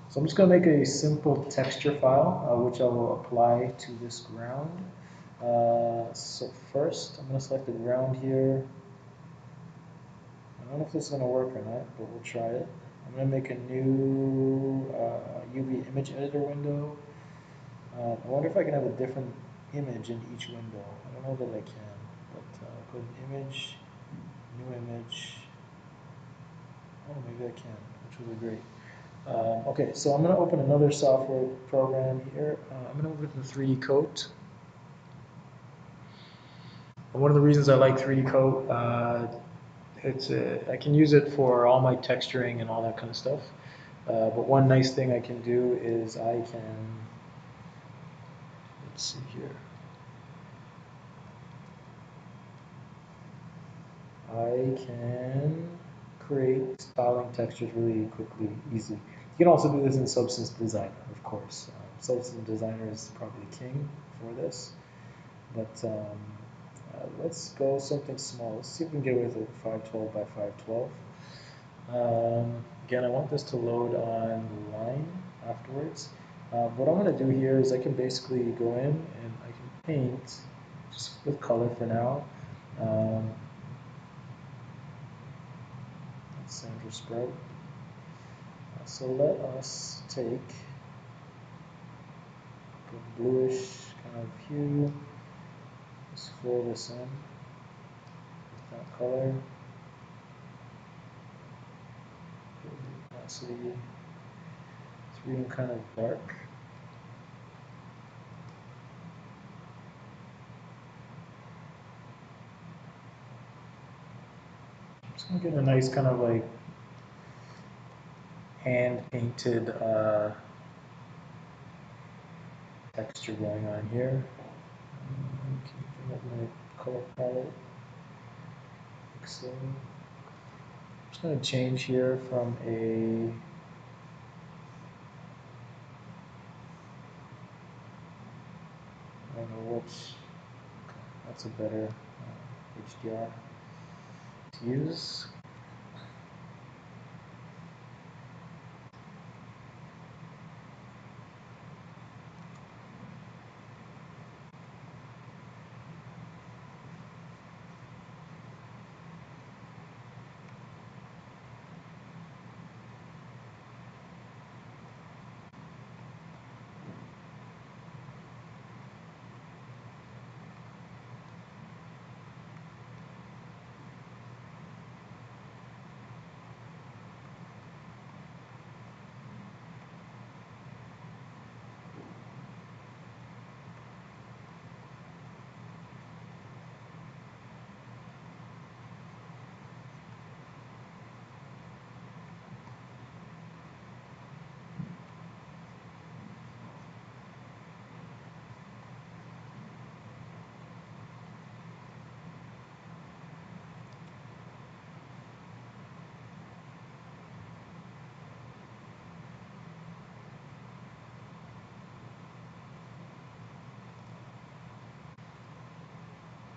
So I'm just going to make a simple texture file, which I will apply to this ground. So first, I'm going to select the ground here. I don't know if this is going to work or not, but we'll try it. I'm going to make a new UV image editor window. I wonder if I can have a different image in each window. I don't know that I can, but go to image, new image. Oh, maybe I can, which would be great. Okay, so I'm going to open another software program here. I'm going to open the 3D Coat. And one of the reasons I like 3D Coat, I can use it for all my texturing and all that kind of stuff. But one nice thing I can do is I can, let's see here. I can create styling textures really quickly, easy. You can also do this in Substance Designer, of course. Substance Designer is probably king for this. But let's go something small. Let's see if we can get away with it 512 by 512. Again, I want this to load online afterwards. What I'm going to do here is I can basically go in and I can paint just with color for now. Sandra Sprout. So let us take a bluish kind of hue, just fill this in with that color. Opacity, it's reading kind of dark. I'm just gonna get a nice kind of like hand painted texture going on here. Can you bring up my color palette? Like so. I'm just going to change here from a I don't know which. Okay, that's a better HDR to use.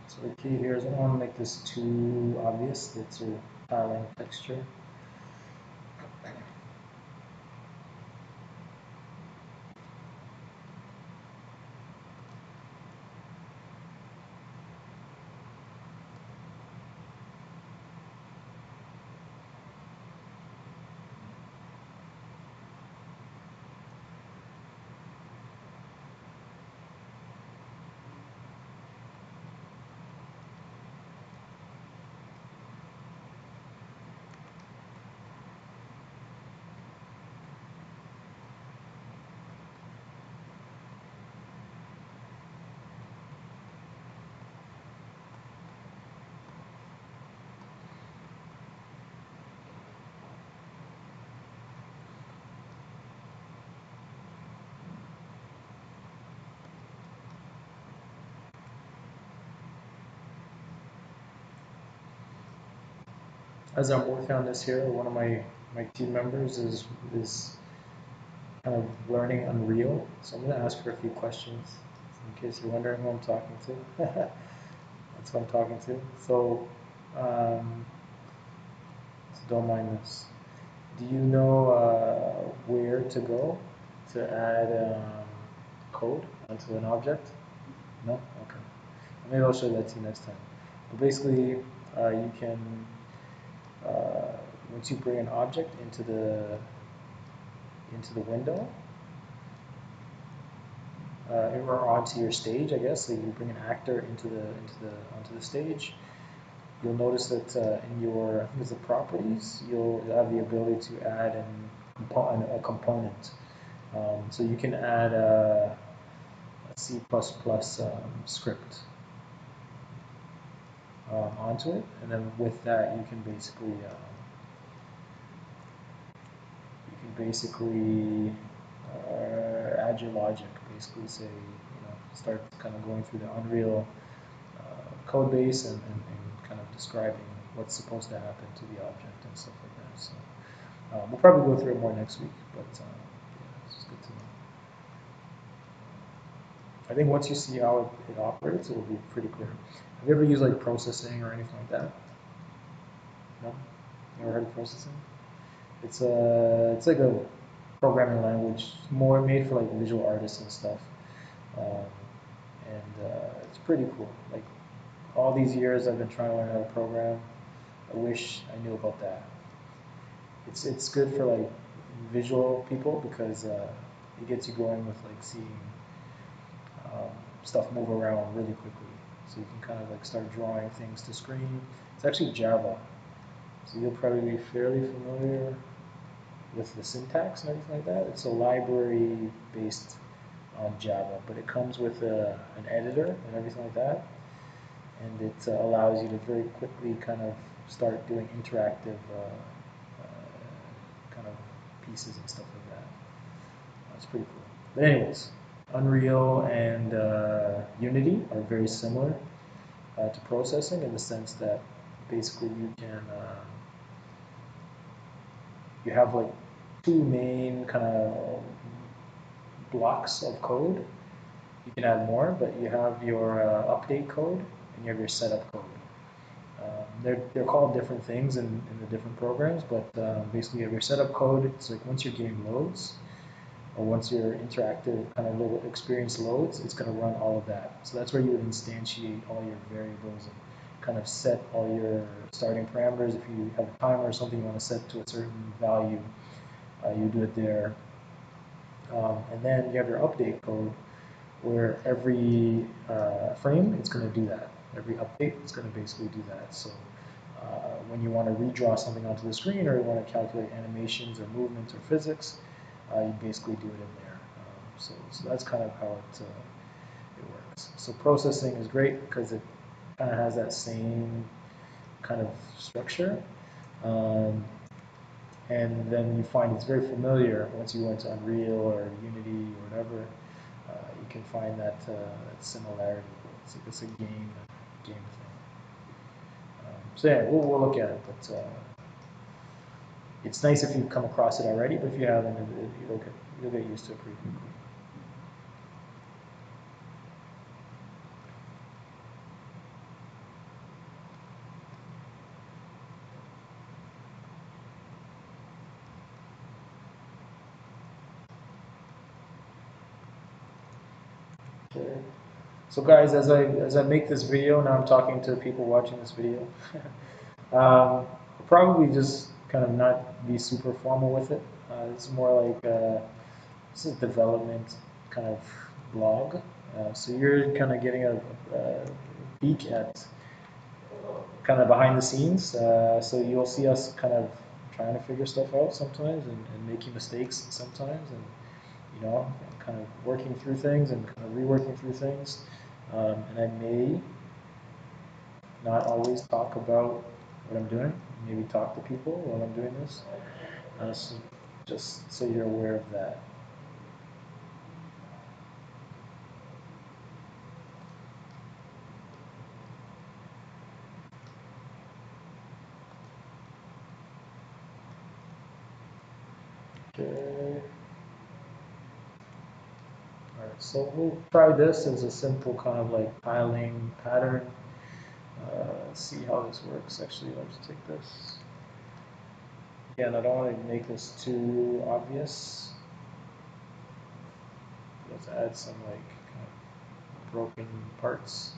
So the key here is I don't want to make this too obvious. It's a tiling texture. As I'm working on this here, one of my team members is kind of learning Unreal. So I'm going to ask her a few questions in case you're wondering who I'm talking to. That's who I'm talking to. So don't mind this. Do you know where good to go to add code onto an object? No? Okay. Maybe I'll show that to you next time. But basically, you can, once you bring an object into the window, or onto your stage, I guess. So you bring an actor onto the stage. You'll notice that in your, I think it's the properties, you'll have the ability to add a component. So you can add a C++ script onto it, and then with that you can basically add your logic. Basically, say start kind of going through the Unreal code base and kind of describing what's supposed to happen to the object and stuff like that. So we'll probably go through it more next week, but yeah, it's just good to know. I think once you see how it operates, it will be pretty clear. Have you ever used like processing or anything like that? No? Never heard of processing? It's like a programming language, more made for like visual artists and stuff. It's pretty cool. Like all these years I've been trying to learn how to program. I wish I knew about that. It's good for like visual people because it gets you going with like seeing stuff move around really quickly. So you can kind of like start drawing things to screen. It's actually Java. So you'll probably be fairly familiar with the syntax and everything like that. It's a library based on Java, but it comes with an editor and everything like that. And it allows you to very quickly kind of start doing interactive kind of pieces and stuff like that. That's pretty cool. But anyways, Unreal and Unity are very similar to processing in the sense that basically you can you have like two main kind of blocks of code. You can add more, but you have your update code and you have your setup code. They're called different things in the different programs, but basically you have your setup code. It's like once your game loads, or once your interactive kind of little experience loads, it's going to run all of that. So that's where you would instantiate all your variables and kind of set all your starting parameters. If you have a timer or something you want to set to a certain value, you do it there. And then you have your update code, where every frame it's going to do that. Every update it's going to basically do that. So when you want to redraw something onto the screen, or you want to calculate animations or movements or physics, you basically do it in there. So that's kind of how it works. So processing is great because it kind of has that same kind of structure. And then you find it's very familiar once you went to Unreal or Unity or whatever. You can find that similarity. It's a game thing. So yeah, we'll look at it, but it's nice if you've come across it already. But if you haven't, you'll get used to it pretty quickly. Okay. So guys, as I make this video, now I'm talking to people watching this video. I'll probably just kind of not be super formal with it. It's more like this is development kind of blog. So you're kind of getting a peek at kind of behind the scenes. So you'll see us kind of trying to figure stuff out sometimes and making mistakes sometimes, and kind of working through things and kind of reworking through things. And I may not always talk about what I'm doing. Maybe talk to people while I'm doing this. So just so you're aware of that. Okay. Alright, so we'll try this as a simple kind of like piling pattern. Let's see how this works. Actually, let's take this. Again, I don't want to make this too obvious. let's add some like kind of broken parts.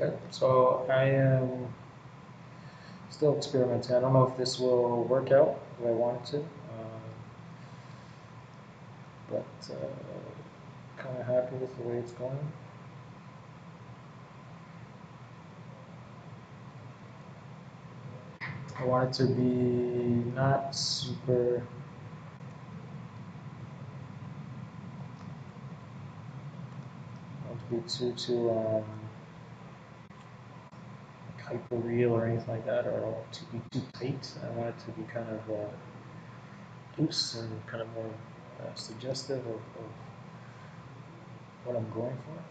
Okay, so I am still experimenting. I don't know if this will work out the way I want it to, but kind of happy with the way it's going. I want it to be not super not to be too hyper real or anything like that, or to be too tight. I want it to be kind of loose and kind of more suggestive of what I'm going for.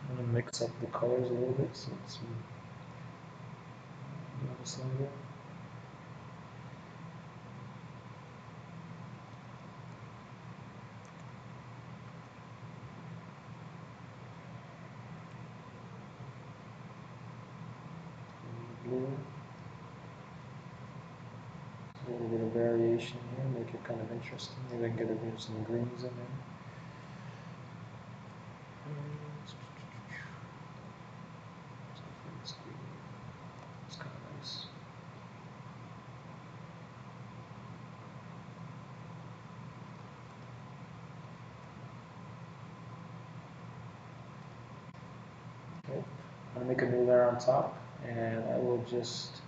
I'm going to mix up the colors a little bit so it's noticeable. Blue. A little bit of variation here, make it kind of interesting. Maybe I can get some greens in there. It's kind of nice. Okay. I'm going to make a new layer on top, and I will just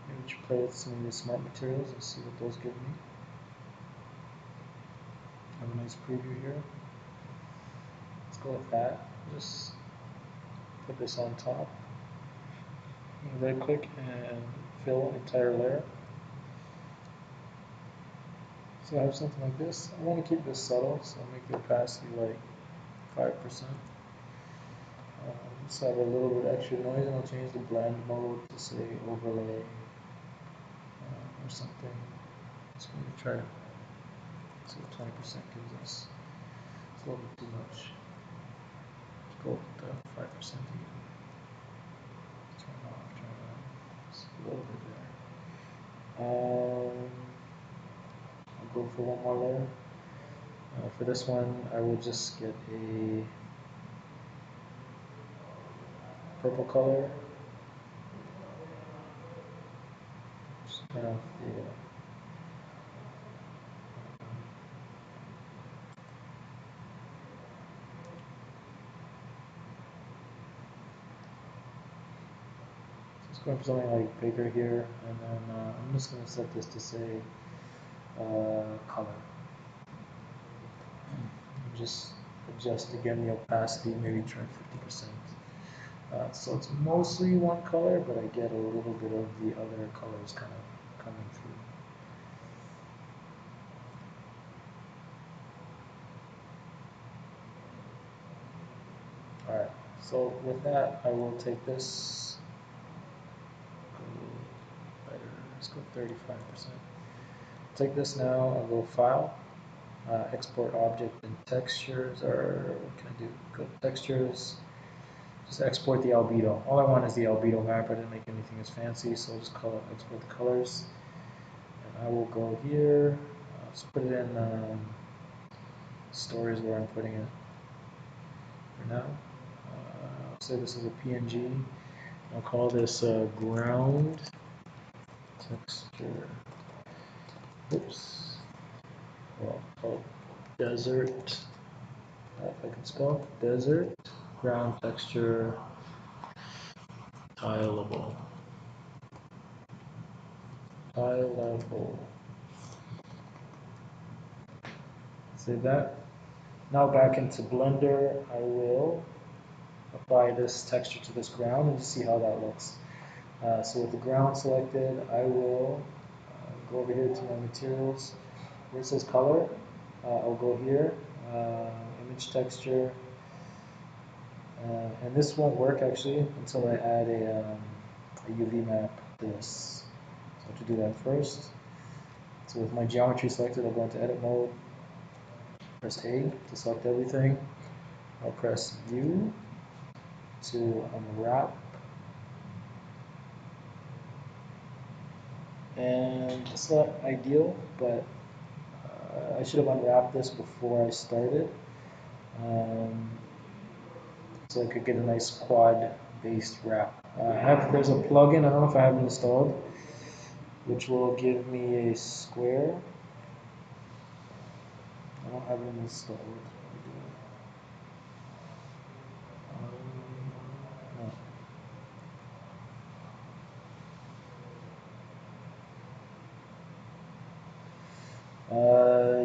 maybe play with some of the smart materials and see what those give me. Have a nice preview here. Let's go with that. Just put this on top. Right click and fill entire layer. So I have something like this. I want to keep this subtle, so I'll make the opacity like 5%. Just have a little bit extra noise, and I'll change the blend mode to say overlay or something. Just maybe try to, so 20% gives us, it's a little bit too much. Let's go with 5% again. Turn off, just a little bit there. I'll go for one more layer. For this one, I will just get a purple color. Just turn off the just going for something like bigger here, and then I'm just going to set this to say color. Just adjust again the opacity, maybe try 50%. So it's mostly one color, but I get a little bit of the other colors kind of coming through. Alright, so with that, I will take this, let's go 35%. Take this now, I'll go File, Export Object and Textures, or what can I do? Go to Textures, just export the albedo. All I want is the albedo map. I didn't make anything as fancy, so I'll just export the colors. And I will go here, just put it in Stories where I'm putting it for now. I'll say this is a PNG. I'll call this ground texture. Oops. Well, I'll call it desert. If I can spell desert ground texture tilable. Tilable. Save that. Now back into Blender, I will apply this texture to this ground and just see how that looks. So with the ground selected, I will go over here to my materials. Where it says color, I'll go here, image texture, and this won't work actually until I add a UV map to this. So I have to do that first. So with my geometry selected, I'll go into edit mode, press A to select everything. I'll press U to unwrap. And it's not ideal, but I should have unwrapped this before I started. So I could get a nice quad-based wrap. There's a plugin, I don't know if I have it installed, which will give me a square. I don't have it installed.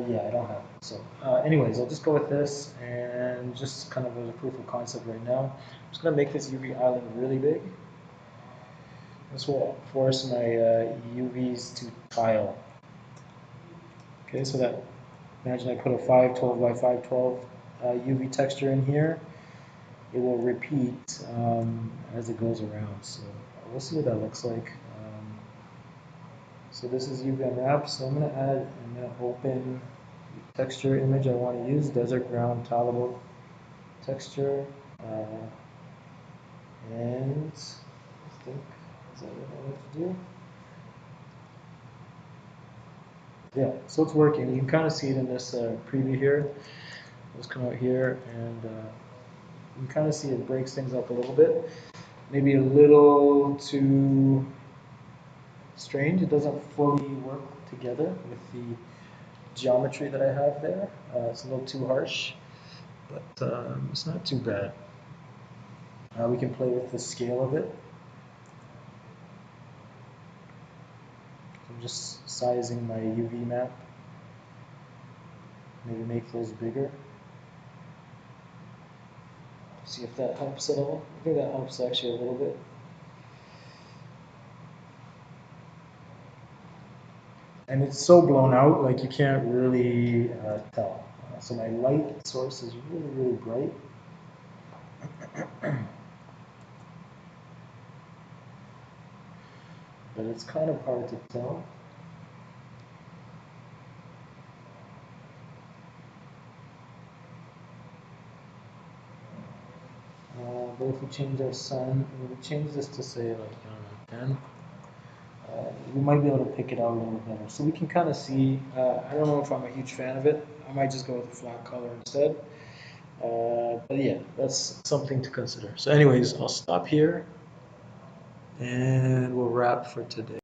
Yeah, I don't have it. So anyways, I'll just go with this, and just kind of as a proof of concept right now, I'm just going to make this UV island really big. This will force my UVs to tile. Okay, so that, imagine I put a 512 by 512 UV texture in here. It will repeat as it goes around. So we'll see what that looks like. So this is UV unwrap. So I'm going to add, I'm going to open the texture image I want to use, desert ground tilable texture. And I think, is that what I have to do? Yeah, so it's working. You can kind of see it in this preview here. Let's come out here, and you can kind of see it breaks things up a little bit. Maybe a little too strange. It doesn't fully work together with the geometry that I have there. It's a little too harsh, but it's not too bad. We can play with the scale of it. I'm just sizing my UV map. Maybe make those bigger. See if that helps at all. I think that helps actually a little bit. And it's so blown out, like you can't really tell. So my light source is really, really bright. But it's kind of hard to tell. But if we change our sun, if we change this to say like, I don't know, 10, we might be able to pick it out a little better. So we can kind of see, I don't know if I'm a huge fan of it. I might just go with a flat color instead. But yeah, that's something to consider. So anyways, I'll stop here and we'll wrap for today.